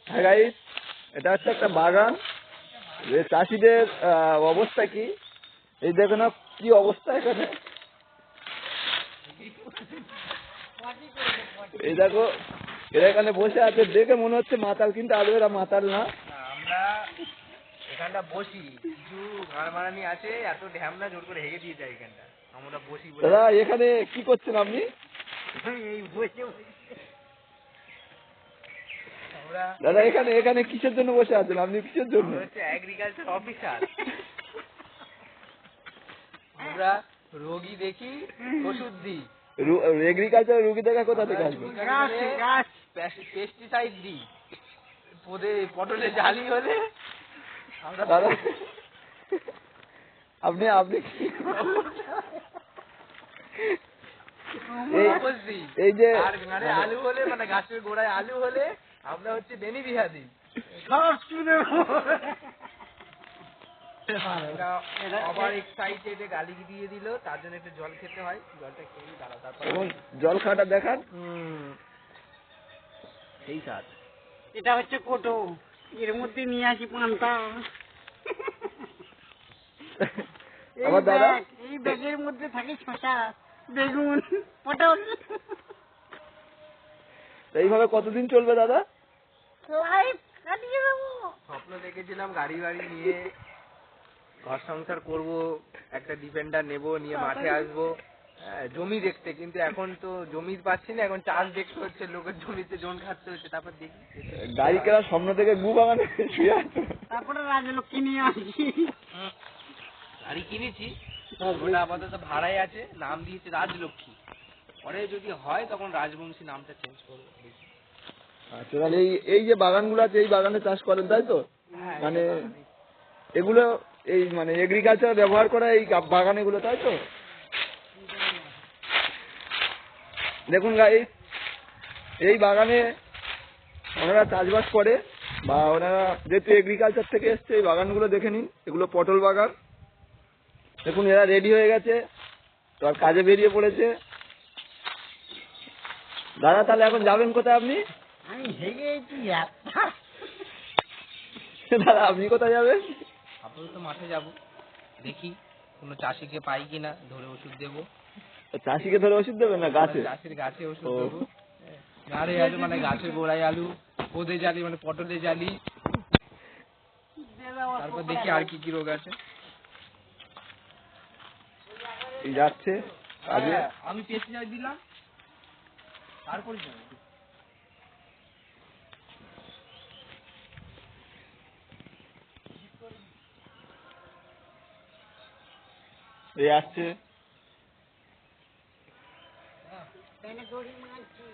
হ্যাঁ গাইস, এটা হচ্ছে একটা বাগান। চাষিদের অবস্থা কি, এই দেখো না কি অবস্থা এখানে। এই দেখো এরা এখানে বসে আছে, দেখে মনে হচ্ছে মাতাল, কিন্তু আদৌ এরা মাতাল না। আমরা এখানটা বসি, কিছু গাড় মারানি আছে, এত ঢ্যামনা জোর করে হেগে দিয়ে যায় এখানটা। আমরা বসি দাদা এখানে কি করছেন আপনি? এই বসে আমরা দাদা এখানে এখানে কিসের জন্য বসে আছেন আপনি, কিসের জন্য? হচ্ছে এগ্রিকালচার অফিসার। আমরা রোগী দেখি, ওষুধ দিই। এগ্রিকালচার রুগী দেখা কোথা থেকে আসবে? পেস্টিসাইড দিই। পটলে জালি হলে আমরা দাদা আপনি আপনি এই যে আলু হলে, মানে গাছের গোড়ায় আলু হলে আমরা হচ্ছে বেনি বিহা দিই। আবার এক্সাইটেড গালি দিয়ে দিল, তার জন্য একটু জল খেতে হয়, জলটা খেয়ে দাঁড়াও, তারপর জল খাওয়াটা দেখান। সেই স্বাদ। এটা হচ্ছে কোটো, এর মধ্যে নিয়ে আসি পান্তা। আমার দাদা এই ব্যাগের মধ্যে থাকে শসা, বেগুন, পটল। এইভাবে কতদিন চলবে দাদা? লাইফ কাটিয়ে দেবো। স্বপ্ন দেখেছিলাম গাড়ি বাড়ি নিয়ে ঘর সংসার করব, একটা ডিফেন্ডার নেব, নিয়ে মাঠে আসবো, জমি দেখতে, কিন্তু এখন তো জমি পাচ্ছি না, এখন চাষ দেখতে হচ্ছে, লোকের জমিতে জোন খাটতে হচ্ছে। তারপর দেখি গাড়ি কেনার স্বপ্ন থেকে গু বাগানে শুয়ে আছে। তারপরে রাজলক্ষ্মী নিয়ে আসি। গাড়ি কিনেছি, ওটা আপাতত ভাড়ায় আছে, নাম দিয়েছে রাজলক্ষ্মী। পরে যদি হয় তখন রাজবংশী নামটা চেঞ্জ করবো। আচ্ছা, তাহলে এই এই যে বাগানগুলো আছে, এই বাগানে চাষ করেন তাই তো? মানে এগুলো এই মানে এগ্রিকালচার ব্যবহার করা এই বাগান এগুলো, তাই তো? দেখুন গাইস, এই বাগানে ওনারা চাষবাস করে, বা ওনারা যেহেতু এগ্রিকালচার থেকে এসছে, এই বাগানগুলো দেখে নিন, এগুলো পটল বাগান। দেখুন এরা রেডি হয়ে গেছে, তো আর কাজে বেরিয়ে পড়েছে। দাদা তাহলে এখন যাবেন কোথায় আপনি? আমি হেগেছি। দাদা আপনি কোথায় যাবেন? আপাতত মাঠে যাব, দেখি কোনো চাষিকে পাই কিনা, ধরে ওষুধ দেবো। চাষিকে ধরে ওষুধ দেবেন না গাছে? চাষির গাছে ওষুধ দেবো। গাড়ে আলু মানে গাছের গোড়ায় আলু, পোদে জালি মানে পটলে জালি। তারপর দেখি আর কি কি রোগ আছে। যাচ্ছে আগে আমি পেস্টিসাইড দিলাম, তারপরে এই আসছে। দড়ি মারছি।